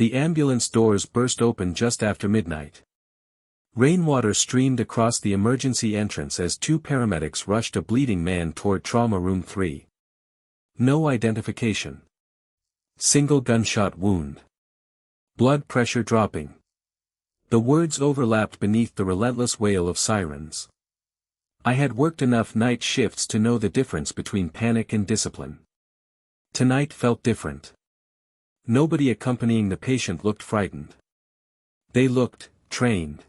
The ambulance doors burst open just after midnight. Rainwater streamed across the emergency entrance as two paramedics rushed a bleeding man toward Trauma Room 3. No identification. Single gunshot wound. Blood pressure dropping. The words overlapped beneath the relentless wail of sirens. I had worked enough night shifts to know the difference between panic and discipline. Tonight felt different. Nobody accompanying the patient looked frightened. They looked trained.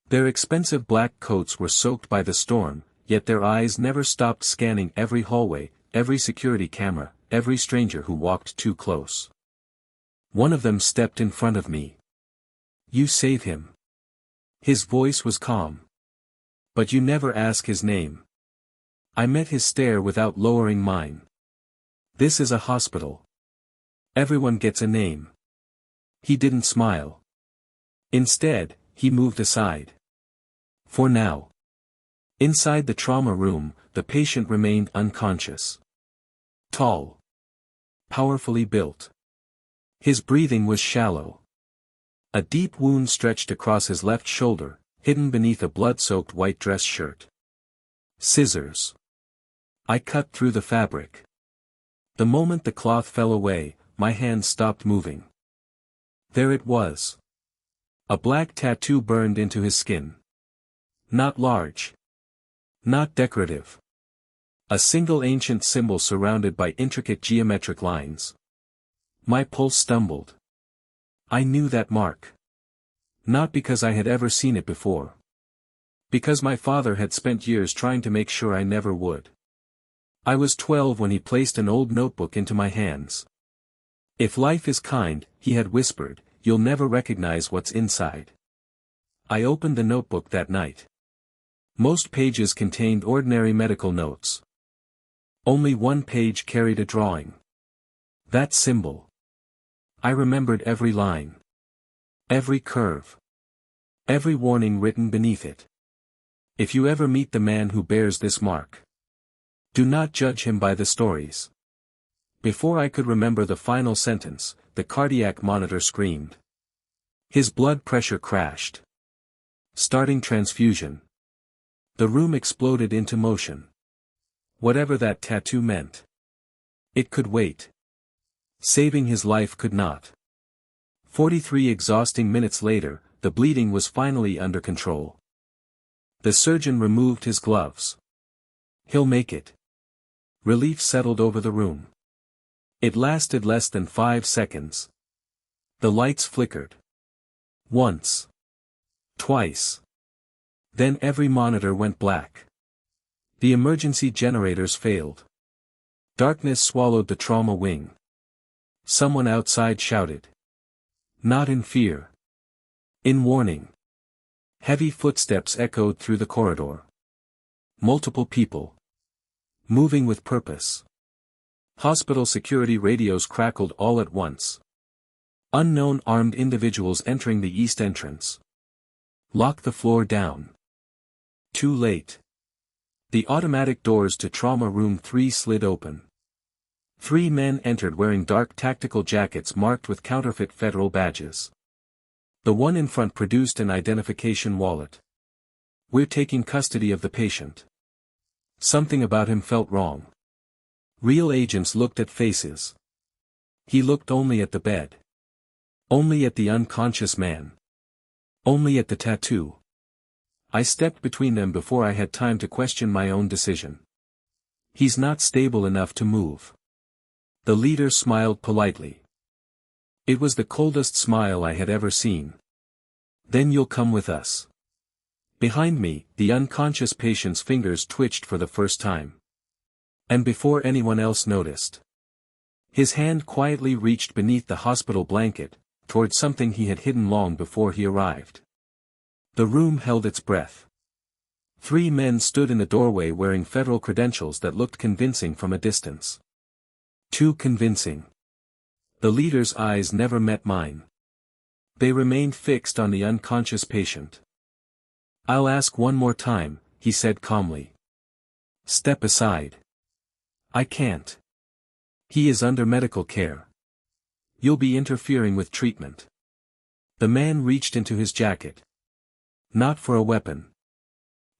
Their expensive black coats were soaked by the storm, yet their eyes never stopped scanning every hallway, every security camera, every stranger who walked too close. One of them stepped in front of me. "You save him." His voice was calm. "But you never ask his name." I met his stare without lowering mine. "This is a hospital. Everyone gets a name." He didn't smile. Instead, he moved aside. For now. Inside the trauma room, the patient remained unconscious. Tall. Powerfully built. His breathing was shallow. A deep wound stretched across his left shoulder, hidden beneath a blood-soaked white dress shirt. Scissors. I cut through the fabric. The moment the cloth fell away, my hand stopped moving. There it was. A black tattoo burned into his skin. Not large. Not decorative. A single ancient symbol surrounded by intricate geometric lines. My pulse stumbled. I knew that mark. Not because I had ever seen it before. Because my father had spent years trying to make sure I never would. I was 12 when he placed an old notebook into my hands. "If life is kind," he had whispered, "you'll never recognize what's inside." I opened the notebook that night. Most pages contained ordinary medical notes. Only one page carried a drawing. That symbol. I remembered every line. Every curve. Every warning written beneath it. If you ever meet the man who bears this mark, do not judge him by the stories. Before I could remember the final sentence, the cardiac monitor screamed. His blood pressure crashed. Starting transfusion. The room exploded into motion. Whatever that tattoo meant. It could wait. Saving his life could not. 43 exhausting minutes later, the bleeding was finally under control. The surgeon removed his gloves. "He'll make it." Relief settled over the room. It lasted less than 5 seconds. The lights flickered. Once. Twice. Then every monitor went black. The emergency generators failed. Darkness swallowed the trauma wing. Someone outside shouted. Not in fear. In warning. Heavy footsteps echoed through the corridor. Multiple people. Moving with purpose. Hospital security radios crackled all at once. Unknown armed individuals entering the east entrance. Lock the floor down. Too late. The automatic doors to Trauma Room 3 slid open. 3 men entered wearing dark tactical jackets marked with counterfeit federal badges. The one in front produced an identification wallet. "We're taking custody of the patient." Something about him felt wrong. Real agents looked at faces. He looked only at the bed. Only at the unconscious man. Only at the tattoo. I stepped between them before I had time to question my own decision. He's not stable enough to move. The leader smiled politely. It was the coldest smile I had ever seen. Then you'll come with us. Behind me, the unconscious patient's fingers twitched for the first time. And before anyone else noticed. His hand quietly reached beneath the hospital blanket, toward something he had hidden long before he arrived. The room held its breath. 3 men stood in the doorway wearing federal credentials that looked convincing from a distance. Too convincing. The leader's eyes never met mine. They remained fixed on the unconscious patient. "I'll ask one more time," he said calmly. "Step aside." "I can't. He is under medical care." You'll be interfering with treatment. The man reached into his jacket. Not for a weapon.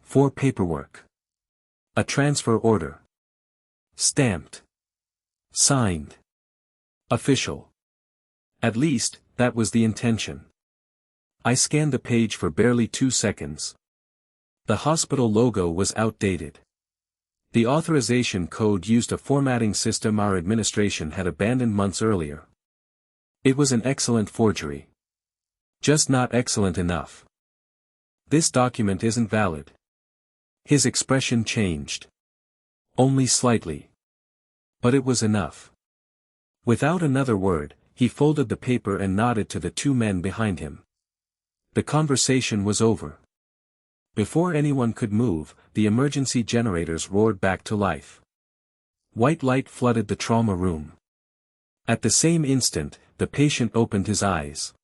For paperwork. A transfer order. Stamped. Signed. Official. At least, that was the intention. I scanned the page for barely 2 seconds. The hospital logo was outdated. The authorization code used a formatting system our administration had abandoned months earlier. It was an excellent forgery. Just not excellent enough. This document isn't valid. His expression changed. Only slightly. But it was enough. Without another word, he folded the paper and nodded to the 2 men behind him. The conversation was over. Before anyone could move, the emergency generators roared back to life. White light flooded the trauma room. At the same instant, the patient opened his eyes.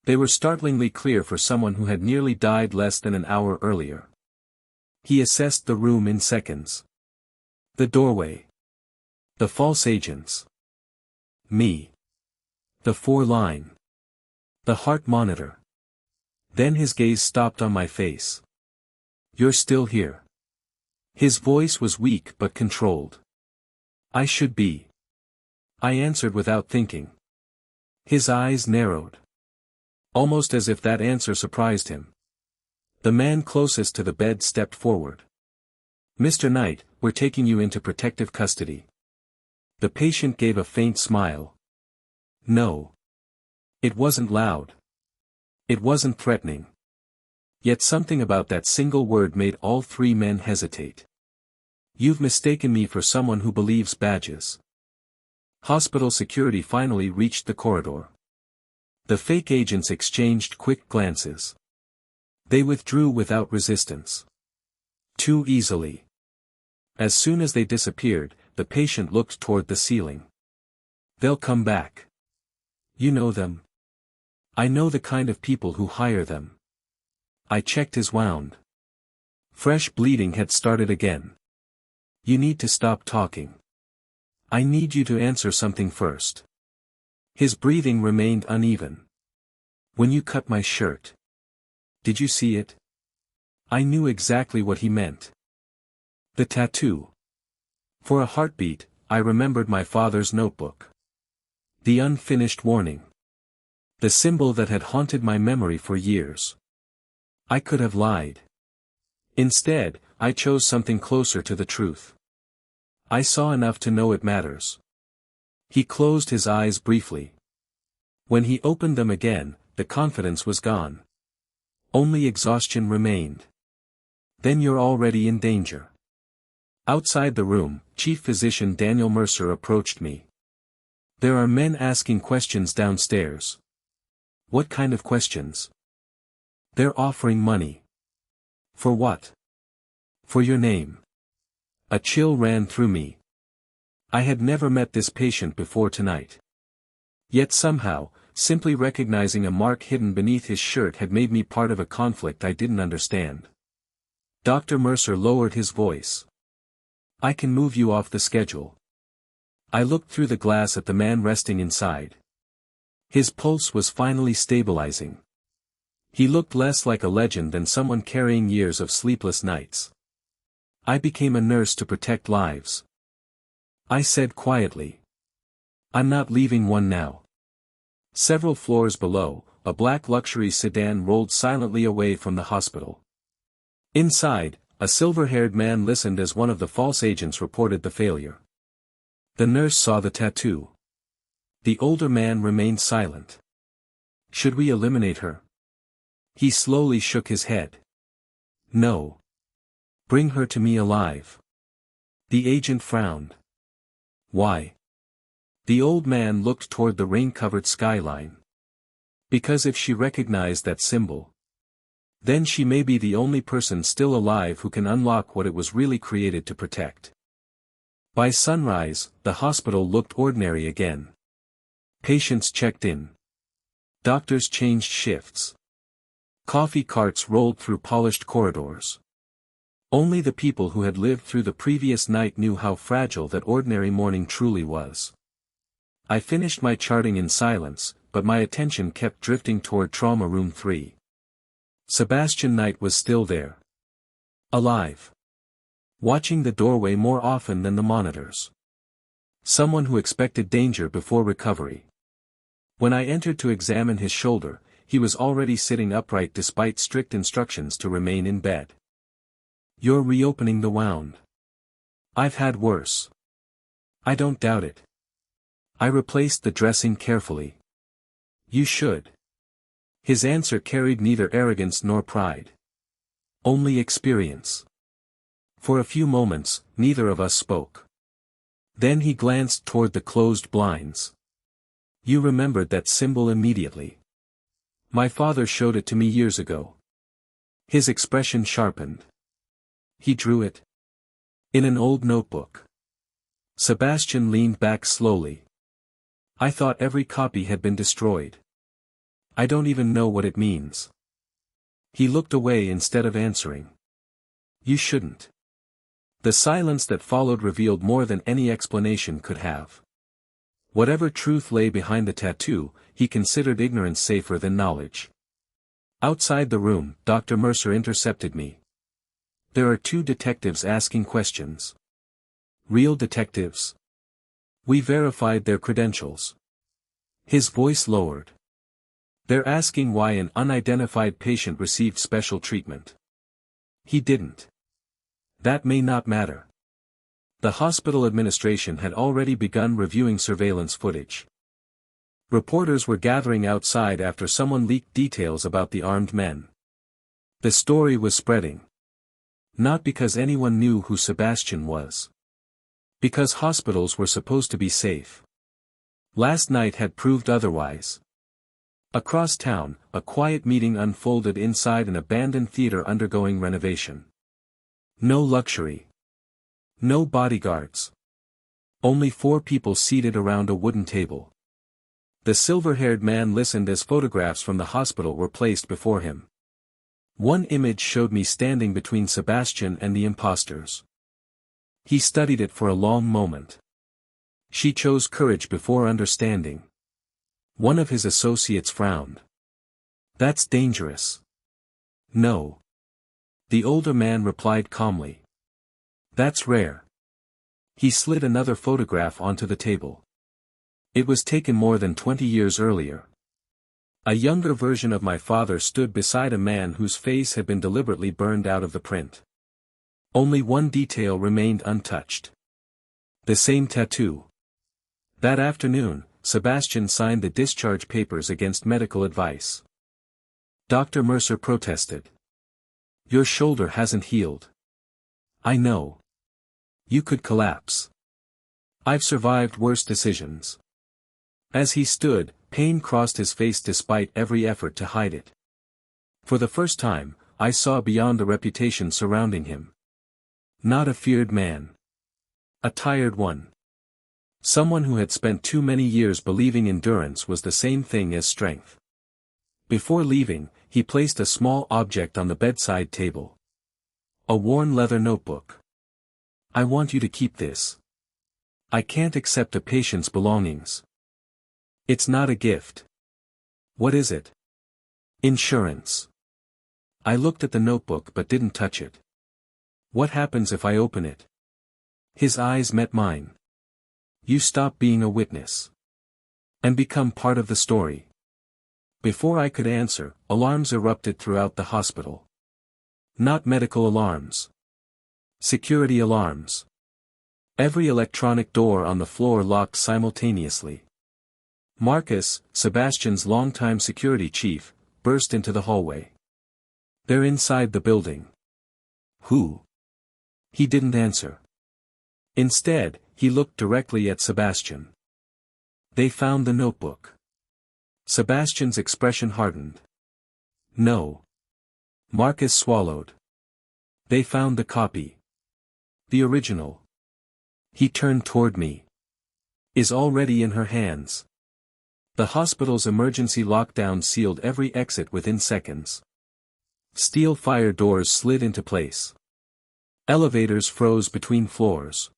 They were startlingly clear for someone who had nearly died less than an hour earlier. He assessed the room in seconds. The doorway. The false agents. Me. The 4-line. The heart monitor. Then his gaze stopped on my face. You're still here. His voice was weak but controlled. I should be. I answered without thinking. His eyes narrowed. Almost as if that answer surprised him. The man closest to the bed stepped forward. Mr. Knight, we're taking you into protective custody. The patient gave a faint smile. No. It wasn't loud. It wasn't threatening. Yet something about that single word made all 3 men hesitate. You've mistaken me for someone who believes badges. Hospital security finally reached the corridor. The fake agents exchanged quick glances. They withdrew without resistance. Too easily. As soon as they disappeared, the patient looked toward the ceiling. They'll come back. You know them. I know the kind of people who hire them. I checked his wound. Fresh bleeding had started again. You need to stop talking. I need you to answer something first. His breathing remained uneven. When you cut my shirt. Did you see it? I knew exactly what he meant. The tattoo. For a heartbeat, I remembered my father's notebook. The unfinished warning. The symbol that had haunted my memory for years. I could have lied. Instead, I chose something closer to the truth. I saw enough to know it matters. He closed his eyes briefly. When he opened them again, the confidence was gone. Only exhaustion remained. Then you're already in danger. Outside the room, Chief Physician Daniel Mercer approached me. There are men asking questions downstairs. What kind of questions? They're offering money. For what? For your name. A chill ran through me. I had never met this patient before tonight. Yet somehow, simply recognizing a mark hidden beneath his shirt had made me part of a conflict I didn't understand. Dr. Mercer lowered his voice. I can move you off the schedule. I looked through the glass at the man resting inside. His pulse was finally stabilizing. He looked less like a legend than someone carrying years of sleepless nights. I became a nurse to protect lives. I said quietly. I'm not leaving one now. Several floors below, a black luxury sedan rolled silently away from the hospital. Inside, a silver-haired man listened as one of the false agents reported the failure. The nurse saw the tattoo. The older man remained silent. Should we eliminate her? He slowly shook his head. No. Bring her to me alive. The agent frowned. Why? The old man looked toward the rain-covered skyline. Because if she recognized that symbol, then she may be the only person still alive who can unlock what it was really created to protect. By sunrise, the hospital looked ordinary again. Patients checked in. Doctors changed shifts. Coffee carts rolled through polished corridors. Only the people who had lived through the previous night knew how fragile that ordinary morning truly was. I finished my charting in silence, but my attention kept drifting toward trauma room 3. Sebastian Knight was still there. Alive. Watching the doorway more often than the monitors. Someone who expected danger before recovery. When I entered to examine his shoulder, he was already sitting upright despite strict instructions to remain in bed. "You're reopening the wound. I've had worse." "I don't doubt it." I replaced the dressing carefully. "You should." His answer carried neither arrogance nor pride. Only experience. For a few moments, neither of us spoke. Then he glanced toward the closed blinds. "You remembered that symbol immediately." "My father showed it to me years ago." His expression sharpened. "He drew it?" "In an old notebook." Sebastian leaned back slowly. "I thought every copy had been destroyed." "I don't even know what it means." He looked away instead of answering. "You shouldn't." The silence that followed revealed more than any explanation could have. Whatever truth lay behind the tattoo, he considered ignorance safer than knowledge. Outside the room, Dr. Mercer intercepted me. "There are 2 detectives asking questions." "Real detectives?" "We verified their credentials." His voice lowered. "They're asking why an unidentified patient received special treatment." "He didn't." "That may not matter." The hospital administration had already begun reviewing surveillance footage. Reporters were gathering outside after someone leaked details about the armed men. The story was spreading. Not because anyone knew who Sebastian was. Because hospitals were supposed to be safe. Last night had proved otherwise. Across town, a quiet meeting unfolded inside an abandoned theater undergoing renovation. No luxury. No bodyguards. Only 4 people seated around a wooden table. The silver-haired man listened as photographs from the hospital were placed before him. One image showed me standing between Sebastian and the imposters. He studied it for a long moment. She chose courage before understanding. One of his associates frowned. "That's dangerous." "No." The older man replied calmly. "That's rare." He slid another photograph onto the table. It was taken more than 20 years earlier. A younger version of my father stood beside a man whose face had been deliberately burned out of the print. Only one detail remained untouched. The same tattoo. That afternoon, Sebastian signed the discharge papers against medical advice. Dr. Mercer protested. "Your shoulder hasn't healed." "I know. You could collapse. I've survived worse decisions." As he stood, pain crossed his face despite every effort to hide it. For the first time, I saw beyond the reputation surrounding him. Not a feared man. A tired one. Someone who had spent too many years believing endurance was the same thing as strength. Before leaving, he placed a small object on the bedside table. A worn leather notebook. "I want you to keep this. I can't accept a patient's belongings." "It's not a gift." "What is it?" "Insurance." I looked at the notebook but didn't touch it. "What happens if I open it?" His eyes met mine. "You stop being a witness. And become part of the story." Before I could answer, alarms erupted throughout the hospital. Not medical alarms. Security alarms. Every electronic door on the floor locked simultaneously. Marcus, Sebastian's longtime security chief, burst into the hallway. "They're inside the building." "Who?" He didn't answer. Instead, he looked directly at Sebastian. "They found the notebook." Sebastian's expression hardened. "No." Marcus swallowed. "They found the copy. The original." He turned toward me. "Is already in her hands." The hospital's emergency lockdown sealed every exit within seconds. Steel fire doors slid into place. Elevators froze between floors.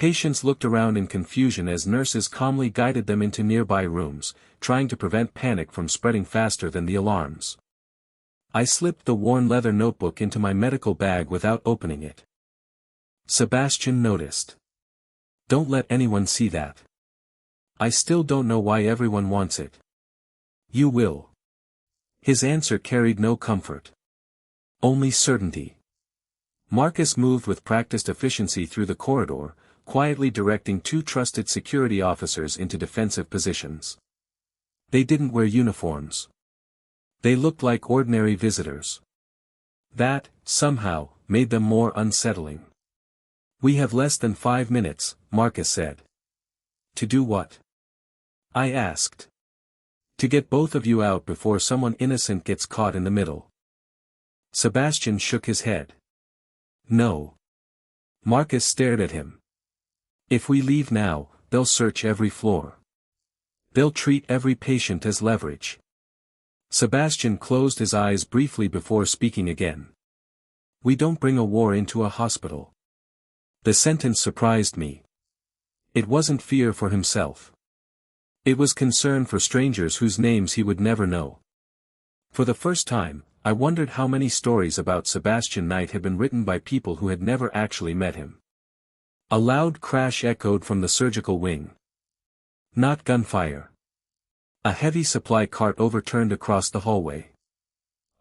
Patients looked around in confusion as nurses calmly guided them into nearby rooms, trying to prevent panic from spreading faster than the alarms. I slipped the worn leather notebook into my medical bag without opening it. Sebastian noticed. "Don't let anyone see that. I still don't know why everyone wants it." "You will." His answer carried no comfort. Only certainty. Marcus moved with practiced efficiency through the corridor, quietly directing two trusted security officers into defensive positions. They didn't wear uniforms. They looked like ordinary visitors. That, somehow, made them more unsettling. "We have less than 5 minutes," Marcus said. "To do what?" I asked. "To get both of you out before someone innocent gets caught in the middle." Sebastian shook his head. "No." Marcus stared at him. "If we leave now, they'll search every floor. They'll treat every patient as leverage." Sebastian closed his eyes briefly before speaking again. "We don't bring a war into a hospital." The sentence surprised me. It wasn't fear for himself. It was concern for strangers whose names he would never know. For the first time, I wondered how many stories about Sebastian Knight had been written by people who had never actually met him. A loud crash echoed from the surgical wing. Not gunfire. A heavy supply cart overturned across the hallway.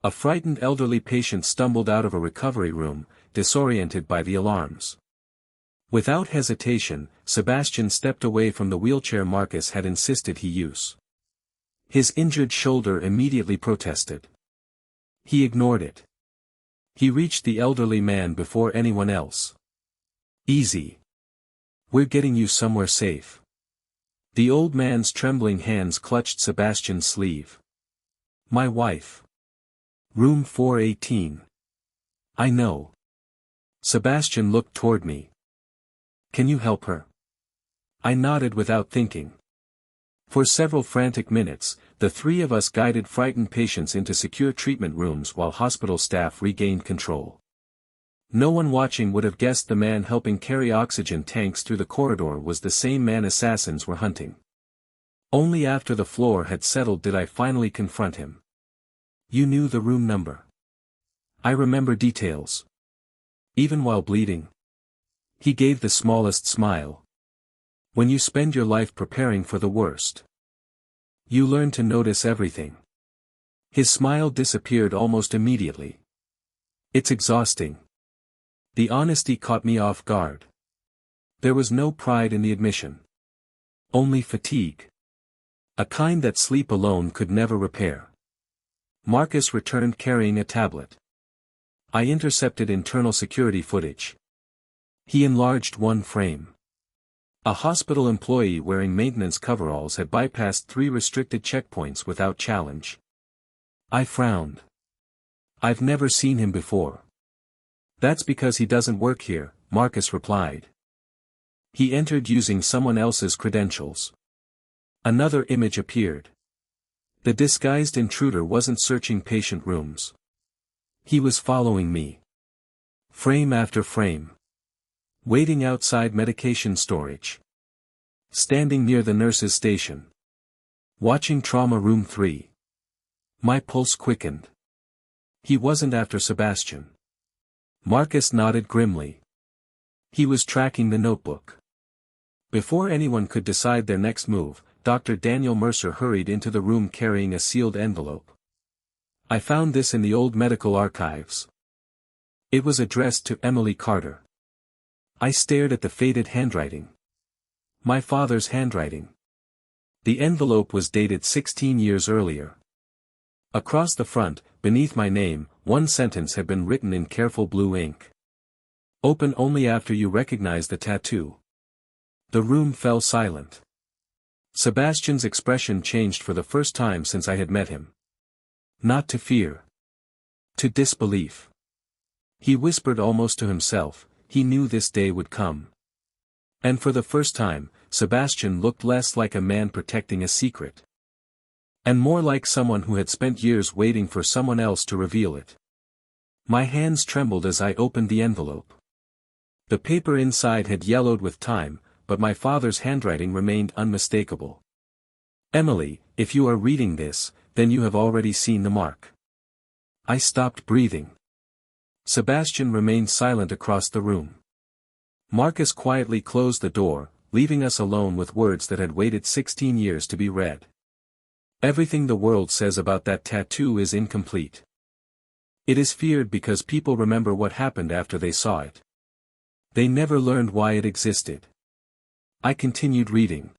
A frightened elderly patient stumbled out of a recovery room, disoriented by the alarms. Without hesitation, Sebastian stepped away from the wheelchair Marcus had insisted he use. His injured shoulder immediately protested. He ignored it. He reached the elderly man before anyone else. "Easy. We're getting you somewhere safe." The old man's trembling hands clutched Sebastian's sleeve. "My wife. Room 418. "I know." Sebastian looked toward me. "Can you help her?" I nodded without thinking. For several frantic minutes, the three of us guided frightened patients into secure treatment rooms while hospital staff regained control. No one watching would have guessed the man helping carry oxygen tanks through the corridor was the same man assassins were hunting. Only after the floor had settled did I finally confront him. "You knew the room number." "I remember details. Even while bleeding." He gave the smallest smile. "When you spend your life preparing for the worst, you learn to notice everything." His smile disappeared almost immediately. "It's exhausting." The honesty caught me off guard. There was no pride in the admission. Only fatigue. A kind that sleep alone could never repair. Marcus returned carrying a tablet. I intercepted internal security footage. He enlarged one frame. A hospital employee wearing maintenance coveralls had bypassed 3 restricted checkpoints without challenge. I frowned. I've never seen him before. "That's because he doesn't work here," Marcus replied. "He entered using someone else's credentials." Another image appeared. The disguised intruder wasn't searching patient rooms. He was following me. Frame after frame. Waiting outside medication storage. Standing near the nurse's station. Watching trauma room 3. My pulse quickened. He wasn't after Sebastian. Marcus nodded grimly. He was tracking the notebook. Before anyone could decide their next move, Dr. Daniel Mercer hurried into the room carrying a sealed envelope. I found this in the old medical archives. It was addressed to Emily Carter. I stared at the faded handwriting. My father's handwriting. The envelope was dated 16 years earlier. Across the front, beneath my name, one sentence had been written in careful blue ink. "Open only after you recognize the tattoo." The room fell silent. Sebastian's expression changed for the first time since I had met him. Not to fear. To disbelief. He whispered almost to himself, he knew this day would come. And for the first time, Sebastian looked less like a man protecting a secret. And more like someone who had spent years waiting for someone else to reveal it. My hands trembled as I opened the envelope. The paper inside had yellowed with time, but my father's handwriting remained unmistakable. Emily, if you are reading this, then you have already seen the mark. I stopped breathing. Sebastian remained silent across the room. Marcus quietly closed the door, leaving us alone with words that had waited 16 years to be read. Everything the world says about that tattoo is incomplete. It is feared because people remember what happened after they saw it. They never learned why it existed. I continued reading.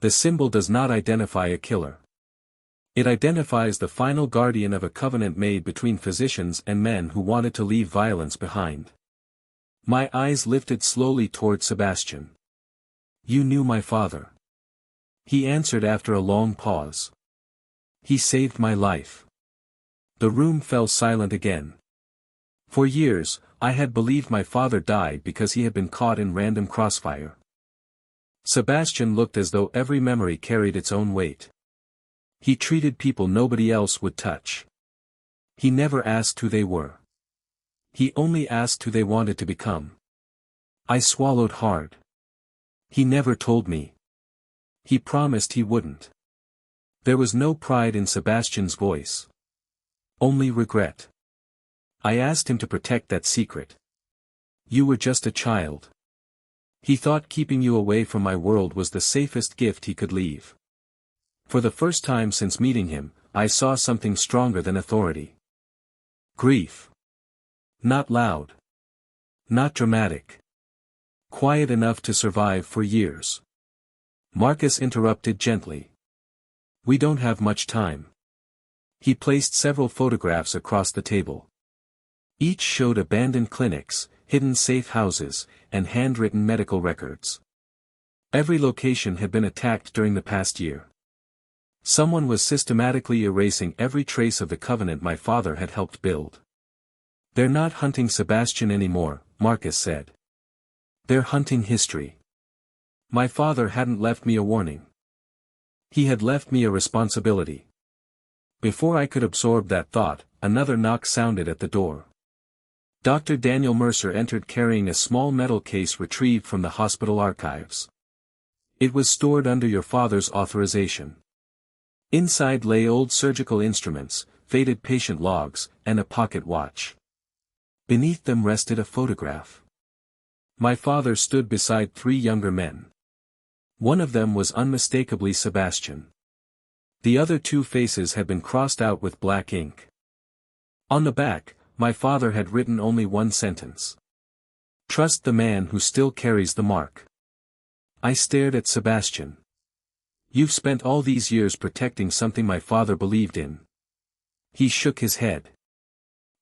The symbol does not identify a killer. It identifies the final guardian of a covenant made between physicians and men who wanted to leave violence behind. My eyes lifted slowly toward Sebastian. You knew my father. He answered after a long pause. He saved my life. The room fell silent again. For years, I had believed my father died because he had been caught in random crossfire. Sebastian looked as though every memory carried its own weight. He treated people nobody else would touch. He never asked who they were. He only asked who they wanted to become. I swallowed hard. He never told me. He promised he wouldn't. There was no pride in Sebastian's voice. Only regret. I asked him to protect that secret. You were just a child. He thought keeping you away from my world was the safest gift he could leave. For the first time since meeting him, I saw something stronger than authority. Grief. Not loud. Not dramatic. Quiet enough to survive for years. Marcus interrupted gently. We don't have much time. He placed several photographs across the table. Each showed abandoned clinics, hidden safe houses, and handwritten medical records. Every location had been attacked during the past year. Someone was systematically erasing every trace of the covenant my father had helped build. They're not hunting Sebastian anymore, Marcus said. They're hunting history. My father hadn't left me a warning. He had left me a responsibility. Before I could absorb that thought, another knock sounded at the door. Dr. Daniel Mercer entered carrying a small metal case retrieved from the hospital archives. It was stored under your father's authorization. Inside lay old surgical instruments, faded patient logs, and a pocket watch. Beneath them rested a photograph. My father stood beside 3 younger men. One of them was unmistakably Sebastian. The other 2 faces had been crossed out with black ink. On the back, my father had written only one sentence. Trust the man who still carries the mark. I stared at Sebastian. You've spent all these years protecting something my father believed in. He shook his head.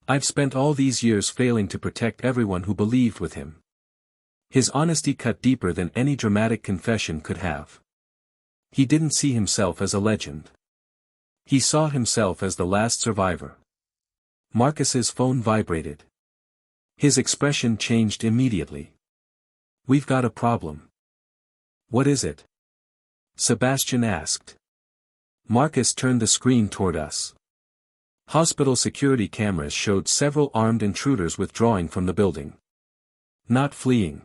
I've spent all these years failing to protect everyone who believed with him. His honesty cut deeper than any dramatic confession could have. He didn't see himself as a legend. He saw himself as the last survivor. Marcus's phone vibrated. His expression changed immediately. We've got a problem. What is it? Sebastian asked. Marcus turned the screen toward us. Hospital security cameras showed several armed intruders withdrawing from the building. Not fleeing.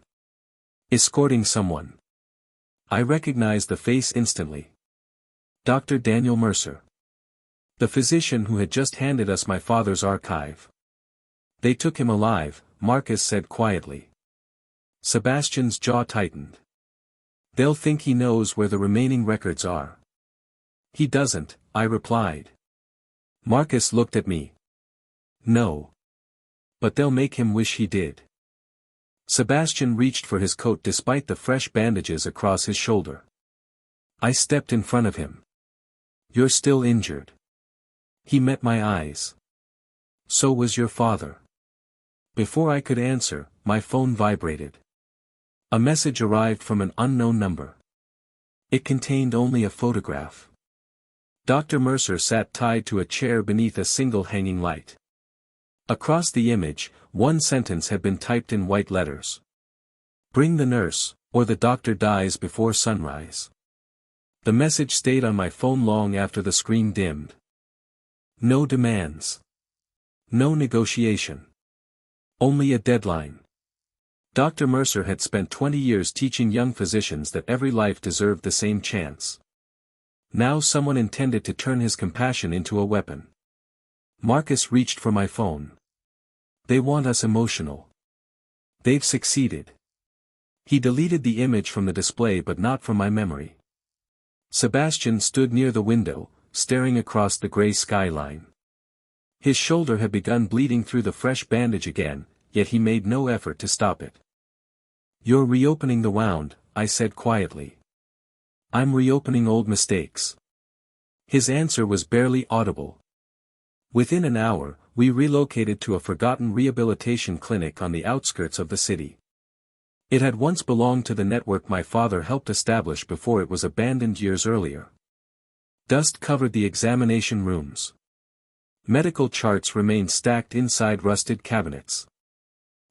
Escorting someone. I recognized the face instantly. Dr. Daniel Mercer. The physician who had just handed us my father's archive. They took him alive, Marcus said quietly. Sebastian's jaw tightened. They'll think he knows where the remaining records are. He doesn't, I replied. Marcus looked at me. No. But they'll make him wish he did. Sebastian reached for his coat despite the fresh bandages across his shoulder. I stepped in front of him. You're still injured. He met my eyes. So was your father. Before I could answer, my phone vibrated. A message arrived from an unknown number. It contained only a photograph. Dr. Mercer sat tied to a chair beneath a single hanging light. Across the image, one sentence had been typed in white letters. Bring the nurse, or the doctor dies before sunrise. The message stayed on my phone long after the screen dimmed. No demands. No negotiation. Only a deadline. Dr. Mercer had spent 20 years teaching young physicians that every life deserved the same chance. Now someone intended to turn his compassion into a weapon. Marcus reached for my phone. They want us emotional. They've succeeded. He deleted the image from the display but not from my memory. Sebastian stood near the window, staring across the gray skyline. His shoulder had begun bleeding through the fresh bandage again, yet he made no effort to stop it. "You're reopening the wound," I said quietly. "I'm reopening old mistakes." His answer was barely audible. Within an hour, we relocated to a forgotten rehabilitation clinic on the outskirts of the city. It had once belonged to the network my father helped establish before it was abandoned years earlier. Dust covered the examination rooms. Medical charts remained stacked inside rusted cabinets.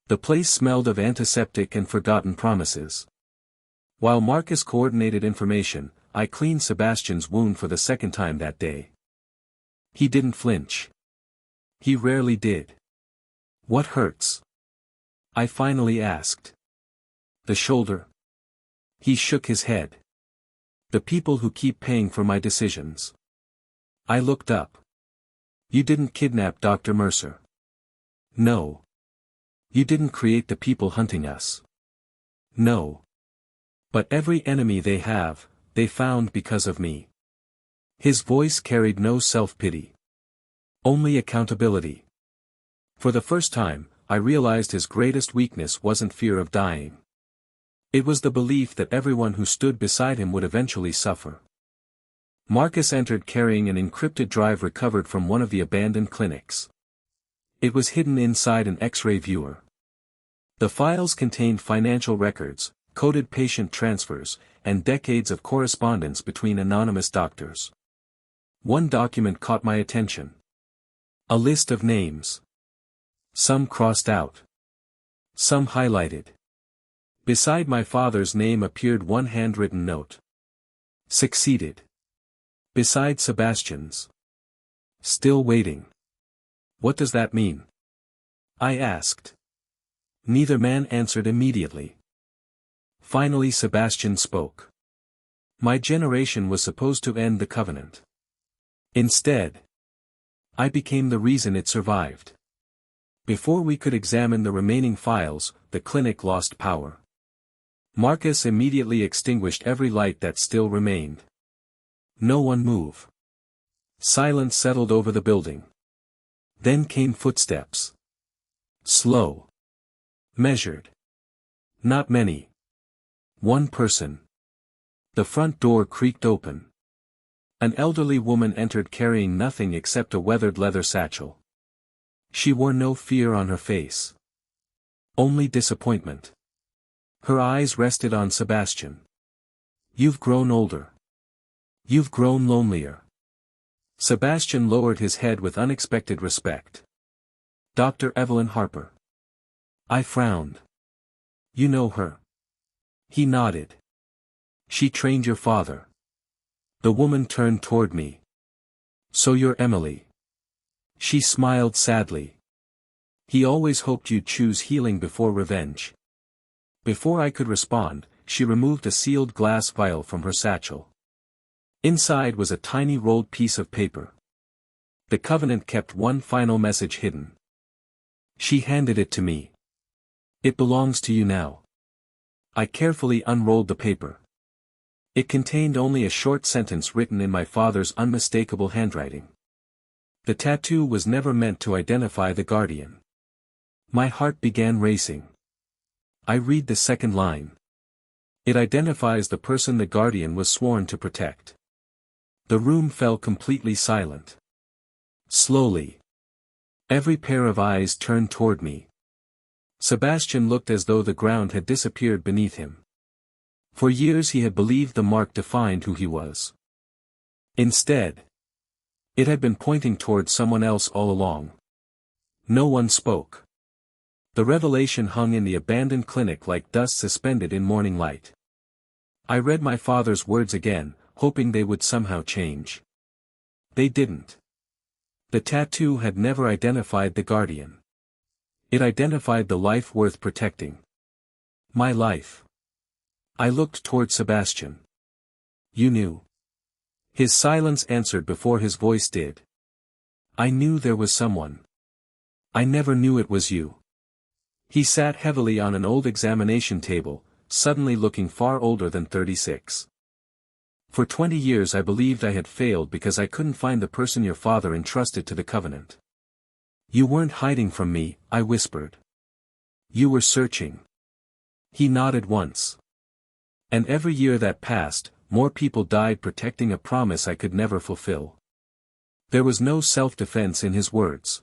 The place smelled of antiseptic and forgotten promises. While Marcus coordinated information, I cleaned Sebastian's wound for the second time that day. He didn't flinch. He rarely did. "What hurts?" I finally asked. "The shoulder." He shook his head. "The people who keep paying for my decisions." I looked up. "You didn't kidnap Dr. Mercer." "No." "You didn't create the people hunting us." "No. But every enemy they have, they found because of me." His voice carried no self-pity. Only accountability. For the first time, I realized his greatest weakness wasn't fear of dying. It was the belief that everyone who stood beside him would eventually suffer. Marcus entered carrying an encrypted drive recovered from one of the abandoned clinics. It was hidden inside an X-ray viewer. The files contained financial records, coded patient transfers, and decades of correspondence between anonymous doctors. One document caught my attention. A list of names. Some crossed out. Some highlighted. Beside my father's name appeared one handwritten note. "Succeeded." Beside Sebastian's. "Still waiting." "What does that mean?" I asked. Neither man answered immediately. Finally Sebastian spoke. "My generation was supposed to end the covenant. Instead, I became the reason it survived." Before we could examine the remaining files, the clinic lost power. Marcus immediately extinguished every light that still remained. No one moved. Silence settled over the building. Then came footsteps. Slow. Measured. Not many. One person. The front door creaked open. An elderly woman entered carrying nothing except a weathered leather satchel. She wore no fear on her face. Only disappointment. Her eyes rested on Sebastian. "You've grown older. You've grown lonelier." Sebastian lowered his head with unexpected respect. "Dr. Evelyn Harper." I frowned. "You know her?" He nodded. "She trained your father." The woman turned toward me. "So you're Emily." She smiled sadly. "He always hoped you'd choose healing before revenge." Before I could respond, she removed a sealed glass vial from her satchel. Inside was a tiny rolled piece of paper. The Covenant kept one final message hidden. She handed it to me. "It belongs to you now." I carefully unrolled the paper. It contained only a short sentence written in my father's unmistakable handwriting. The tattoo was never meant to identify the guardian. My heart began racing. I read the second line. It identifies the person the guardian was sworn to protect. The room fell completely silent. Slowly. Every pair of eyes turned toward me. Sebastian looked as though the ground had disappeared beneath him. For years he had believed the mark defined who he was. Instead, it had been pointing toward someone else all along. No one spoke. The revelation hung in the abandoned clinic like dust suspended in morning light. I read my father's words again, hoping they would somehow change. They didn't. The tattoo had never identified the guardian. It identified the life worth protecting. My life. I looked toward Sebastian. You knew. His silence answered before his voice did. I knew there was someone. I never knew it was you. He sat heavily on an old examination table, suddenly looking far older than 36. For 20 years I believed I had failed because I couldn't find the person your father entrusted to the covenant. You weren't hiding from me, I whispered. You were searching. He nodded once. And every year that passed, more people died protecting a promise I could never fulfill. There was no self-defense in his words.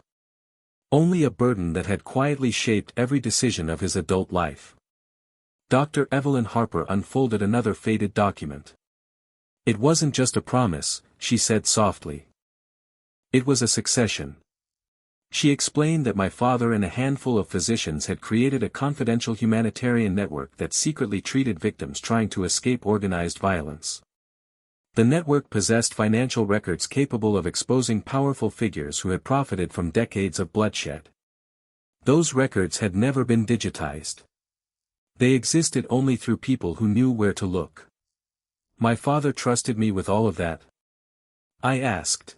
Only a burden that had quietly shaped every decision of his adult life. Dr. Evelyn Harper unfolded another faded document. It wasn't just a promise, she said softly. It was a succession. She explained that my father and a handful of physicians had created a confidential humanitarian network that secretly treated victims trying to escape organized violence. The network possessed financial records capable of exposing powerful figures who had profited from decades of bloodshed. Those records had never been digitized. They existed only through people who knew where to look. My father trusted me with all of that? I asked.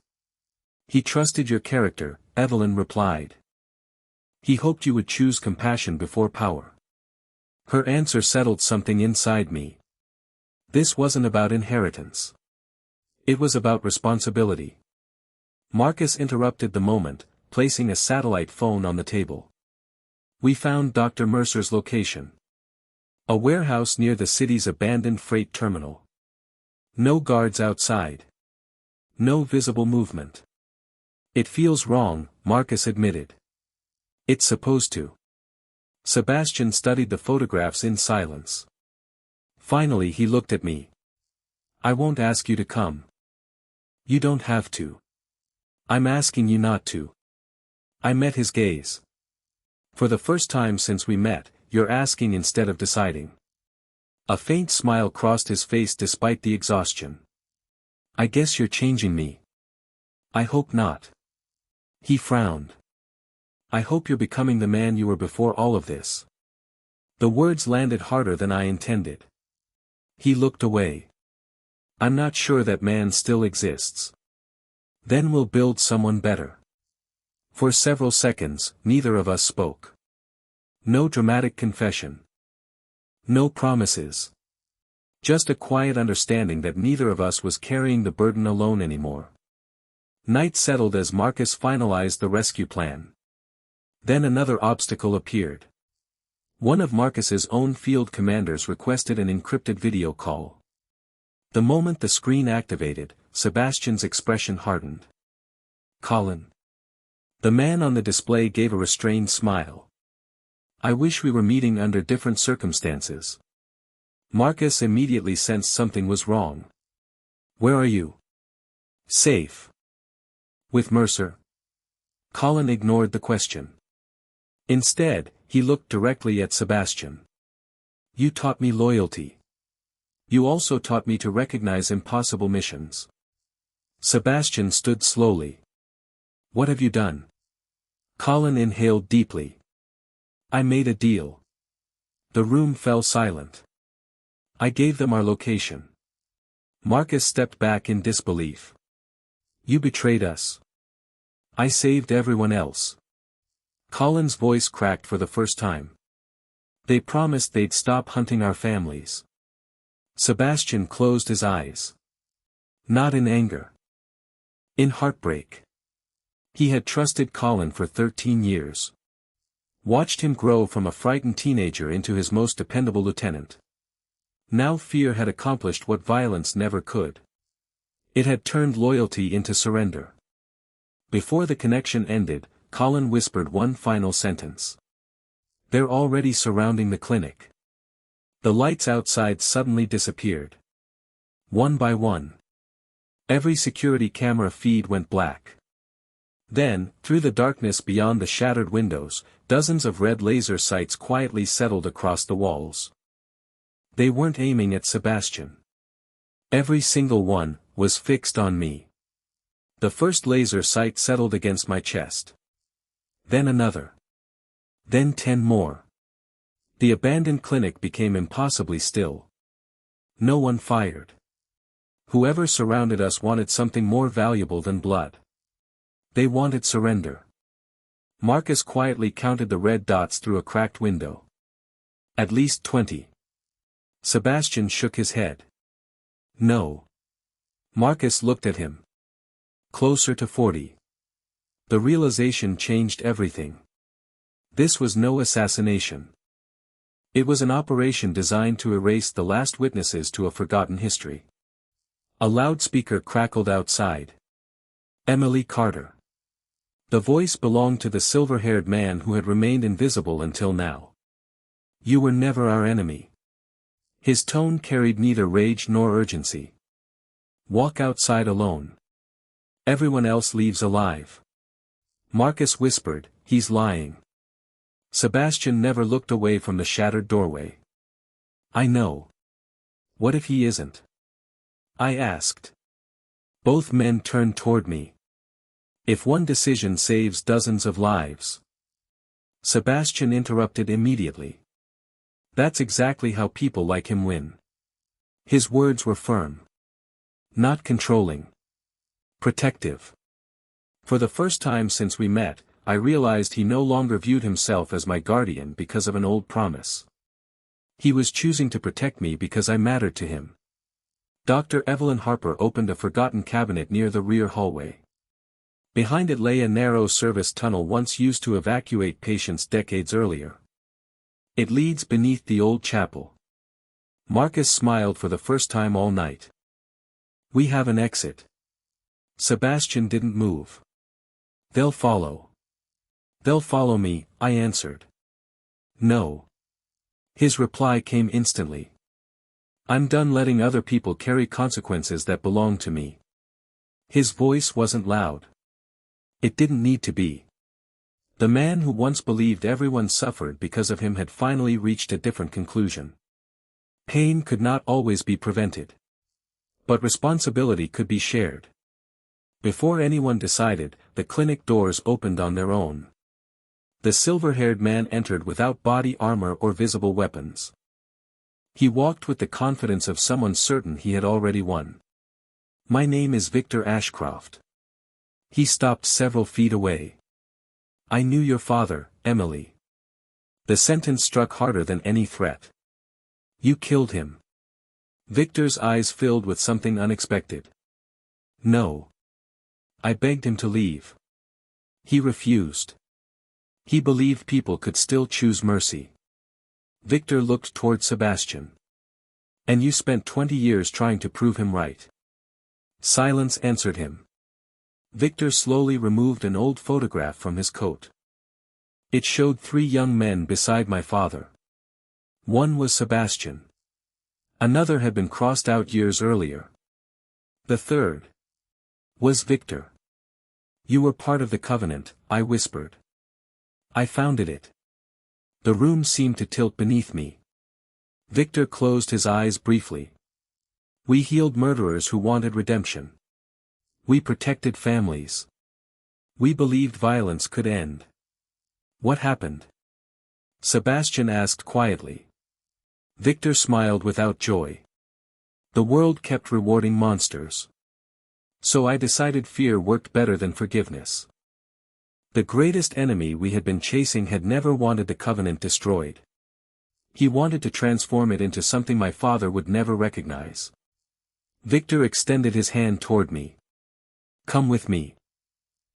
He trusted your character, Evelyn replied. He hoped you would choose compassion before power. Her answer settled something inside me. This wasn't about inheritance. It was about responsibility. Marcus interrupted the moment, placing a satellite phone on the table. We found Dr. Mercer's location. A warehouse near the city's abandoned freight terminal. No guards outside. No visible movement. It feels wrong, Marcus admitted. It's supposed to. Sebastian studied the photographs in silence. Finally he looked at me. I won't ask you to come. You don't have to. I'm asking you not to. I met his gaze. For the first time since we met, you're asking instead of deciding. A faint smile crossed his face despite the exhaustion. I guess you're changing me. I hope not. He frowned. I hope you're becoming the man you were before all of this. The words landed harder than I intended. He looked away. I'm not sure that man still exists. Then we'll build someone better. For several seconds, neither of us spoke. No dramatic confession. No promises. Just a quiet understanding that neither of us was carrying the burden alone anymore. Night settled as Marcus finalized the rescue plan. Then another obstacle appeared. One of Marcus's own field commanders requested an encrypted video call. The moment the screen activated, Sebastian's expression hardened. Colin. The man on the display gave a restrained smile. I wish we were meeting under different circumstances. Marcus immediately sensed something was wrong. Where are you? Safe. With Mercer? Colin ignored the question. Instead, he looked directly at Sebastian. You taught me loyalty. You also taught me to recognize impossible missions. Sebastian stood slowly. What have you done? Colin inhaled deeply. I made a deal. The room fell silent. I gave them our location. Marcus stepped back in disbelief. You betrayed us. I saved everyone else. Colin's voice cracked for the first time. They promised they'd stop hunting our families. Sebastian closed his eyes. Not in anger. In heartbreak. He had trusted Colin for 13 years. Watched him grow from a frightened teenager into his most dependable lieutenant. Now fear had accomplished what violence never could. It had turned loyalty into surrender. Before the connection ended, Colin whispered one final sentence. They're already surrounding the clinic. The lights outside suddenly disappeared. One by one. Every security camera feed went black. Then, through the darkness beyond the shattered windows, dozens of red laser sights quietly settled across the walls. They weren't aiming at Sebastian. Every single one was fixed on me. The first laser sight settled against my chest. Then another. Then 10 more. The abandoned clinic became impossibly still. No one fired. Whoever surrounded us wanted something more valuable than blood. They wanted surrender. Marcus quietly counted the red dots through a cracked window. At least 20. Sebastian shook his head. No. Marcus looked at him. Closer to 40. The realization changed everything. This was no assassination. It was an operation designed to erase the last witnesses to a forgotten history. A loudspeaker crackled outside. Emily Carter. The voice belonged to the silver-haired man who had remained invisible until now. You were never our enemy. His tone carried neither rage nor urgency. Walk outside alone. Everyone else leaves alive. Marcus whispered, he's lying. Sebastian never looked away from the shattered doorway. I know. What if he isn't? I asked. Both men turned toward me. If one decision saves dozens of lives. Sebastian interrupted immediately. That's exactly how people like him win. His words were firm. Not controlling. Protective. For the first time since we met, I realized he no longer viewed himself as my guardian because of an old promise. He was choosing to protect me because I mattered to him. Dr. Evelyn Harper opened a forgotten cabinet near the rear hallway. Behind it lay a narrow service tunnel once used to evacuate patients decades earlier. It leads beneath the old chapel. Marcus smiled for the first time all night. We have an exit. Sebastian didn't move. They'll follow. They'll follow me, I answered. No. His reply came instantly. I'm done letting other people carry consequences that belong to me. His voice wasn't loud. It didn't need to be. The man who once believed everyone suffered because of him had finally reached a different conclusion. Pain could not always be prevented. But responsibility could be shared. Before anyone decided, the clinic doors opened on their own. The silver-haired man entered without body armor or visible weapons. He walked with the confidence of someone certain he had already won. My name is Victor Ashcroft. He stopped several feet away. I knew your father, Emily. The sentence struck harder than any threat. You killed him. Victor's eyes filled with something unexpected. No. I begged him to leave. He refused. He believed people could still choose mercy. Victor looked toward Sebastian. And you spent 20 years trying to prove him right. Silence answered him. Victor slowly removed an old photograph from his coat. It showed 3 young men beside my father. One was Sebastian. Another had been crossed out years earlier. The third was Victor. You were part of the covenant, I whispered. I founded it. The room seemed to tilt beneath me. Victor closed his eyes briefly. We healed murderers who wanted redemption. We protected families. We believed violence could end. What happened? Sebastian asked quietly. Victor smiled without joy. The world kept rewarding monsters. So I decided fear worked better than forgiveness. The greatest enemy we had been chasing had never wanted the covenant destroyed. He wanted to transform it into something my father would never recognize. Victor extended his hand toward me. Come with me.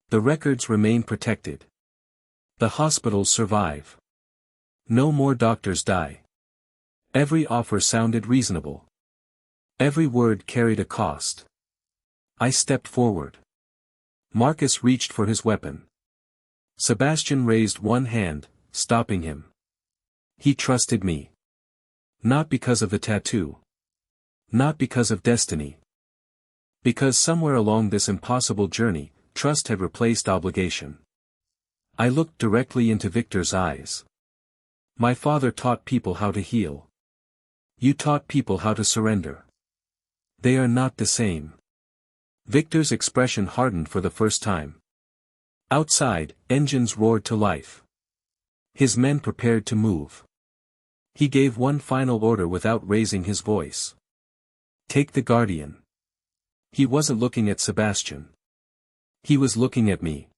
The records remain protected. The hospitals survive. No more doctors die. Every offer sounded reasonable. Every word carried a cost. I stepped forward. Marcus reached for his weapon. Sebastian raised one hand, stopping him. He trusted me. Not because of the tattoo. Not because of destiny. Because somewhere along this impossible journey, trust had replaced obligation. I looked directly into Victor's eyes. My father taught people how to heal. You taught people how to surrender. They are not the same. Victor's expression hardened for the first time. Outside, engines roared to life. His men prepared to move. He gave one final order without raising his voice. Take the Guardian. He wasn't looking at Sebastian. He was looking at me.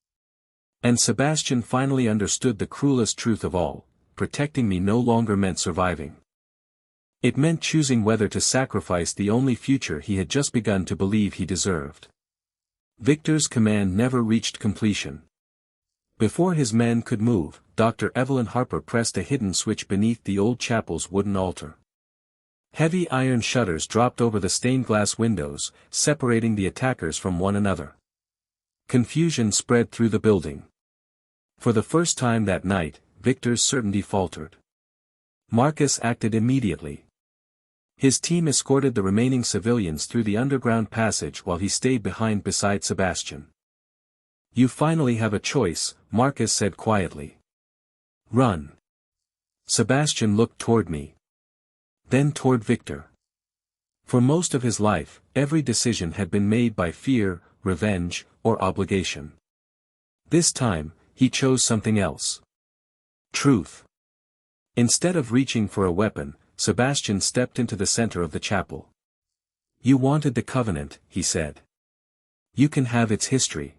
And Sebastian finally understood the cruelest truth of all: protecting me no longer meant surviving. It meant choosing whether to sacrifice the only future he had just begun to believe he deserved. Victor's command never reached completion. Before his men could move, Dr. Evelyn Harper pressed a hidden switch beneath the old chapel's wooden altar. Heavy iron shutters dropped over the stained glass windows, separating the attackers from one another. Confusion spread through the building. For the first time that night, Victor's certainty faltered. Marcus acted immediately. His team escorted the remaining civilians through the underground passage while he stayed behind beside Sebastian. You finally have a choice, Marcus said quietly. Run. Sebastian looked toward me. Then toward Victor. For most of his life, every decision had been made by fear, revenge, or obligation. This time, he chose something else. Truth. Instead of reaching for a weapon, Sebastian stepped into the center of the chapel. You wanted the covenant, he said. You can have its history.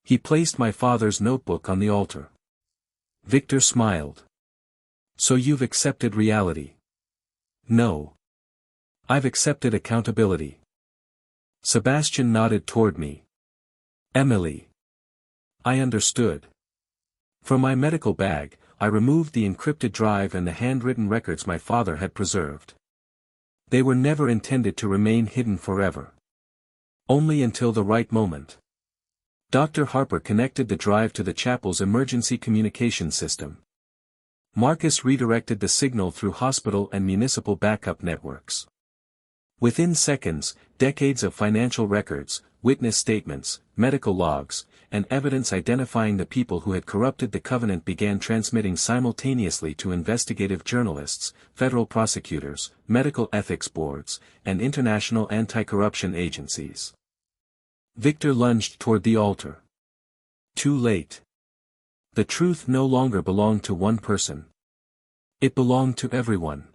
He placed my father's notebook on the altar. Victor smiled. So you've accepted reality? No. I've accepted accountability. Sebastian nodded toward me. Emily. I understood. From my medical bag, I removed the encrypted drive and the handwritten records my father had preserved. They were never intended to remain hidden forever. Only until the right moment. Dr. Harper connected the drive to the chapel's emergency communication system. Marcus redirected the signal through hospital and municipal backup networks. Within seconds, decades of financial records, witness statements, medical logs, and evidence identifying the people who had corrupted the covenant began transmitting simultaneously to investigative journalists, federal prosecutors, medical ethics boards, and international anti-corruption agencies. Victor lunged toward the altar. Too late. The truth no longer belonged to one person. It belonged to everyone.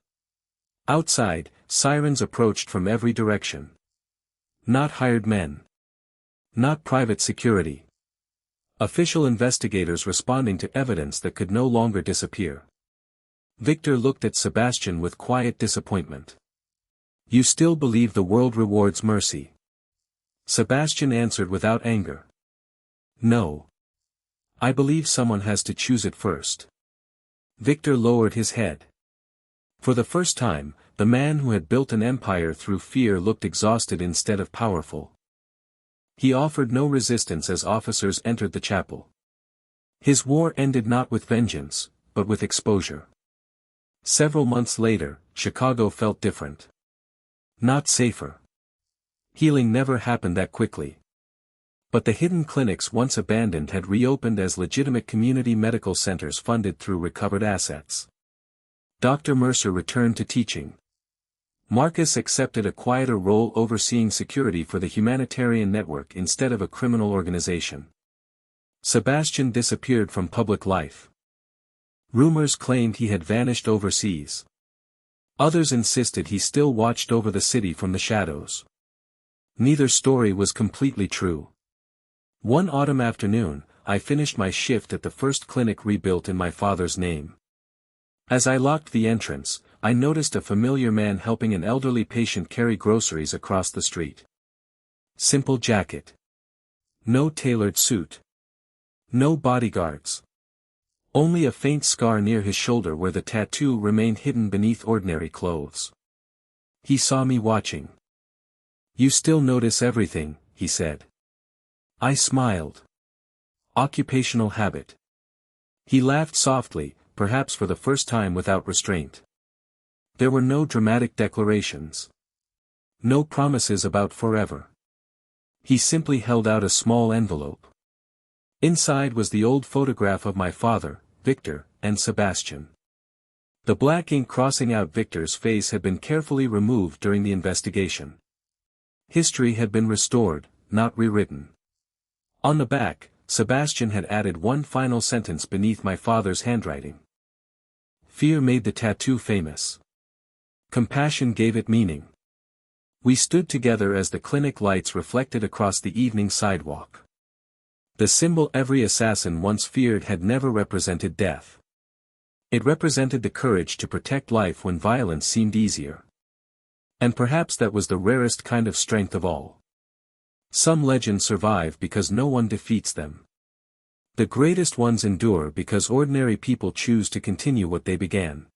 Outside, sirens approached from every direction. Not hired men. Not private security. Official investigators responding to evidence that could no longer disappear. Victor looked at Sebastian with quiet disappointment. You still believe the world rewards mercy? Sebastian answered without anger. No. I believe someone has to choose it first. Victor lowered his head. For the first time, the man who had built an empire through fear looked exhausted instead of powerful. He offered no resistance as officers entered the chapel. His war ended not with vengeance, but with exposure. Several months later, Chicago felt different. Not safer. Healing never happened that quickly. But the hidden clinics once abandoned had reopened as legitimate community medical centers funded through recovered assets. Dr. Mercer returned to teaching. Marcus accepted a quieter role overseeing security for the humanitarian network instead of a criminal organization. Sebastian disappeared from public life. Rumors claimed he had vanished overseas. Others insisted he still watched over the city from the shadows. Neither story was completely true. One autumn afternoon, I finished my shift at the first clinic rebuilt in my father's name. As I locked the entrance, I noticed a familiar man helping an elderly patient carry groceries across the street. Simple jacket. No tailored suit. No bodyguards. Only a faint scar near his shoulder where the tattoo remained hidden beneath ordinary clothes. He saw me watching. You still notice everything, he said. I smiled. Occupational habit. He laughed softly, perhaps for the first time without restraint. There were no dramatic declarations. No promises about forever. He simply held out a small envelope. Inside was the old photograph of my father, Victor, and Sebastian. The black ink crossing out Victor's face had been carefully removed during the investigation. History had been restored, not rewritten. On the back, Sebastian had added one final sentence beneath my father's handwriting. Fear made the tattoo famous. Compassion gave it meaning. We stood together as the clinic lights reflected across the evening sidewalk. The symbol every assassin once feared had never represented death. It represented the courage to protect life when violence seemed easier. And perhaps that was the rarest kind of strength of all. Some legends survive because no one defeats them. The greatest ones endure because ordinary people choose to continue what they began.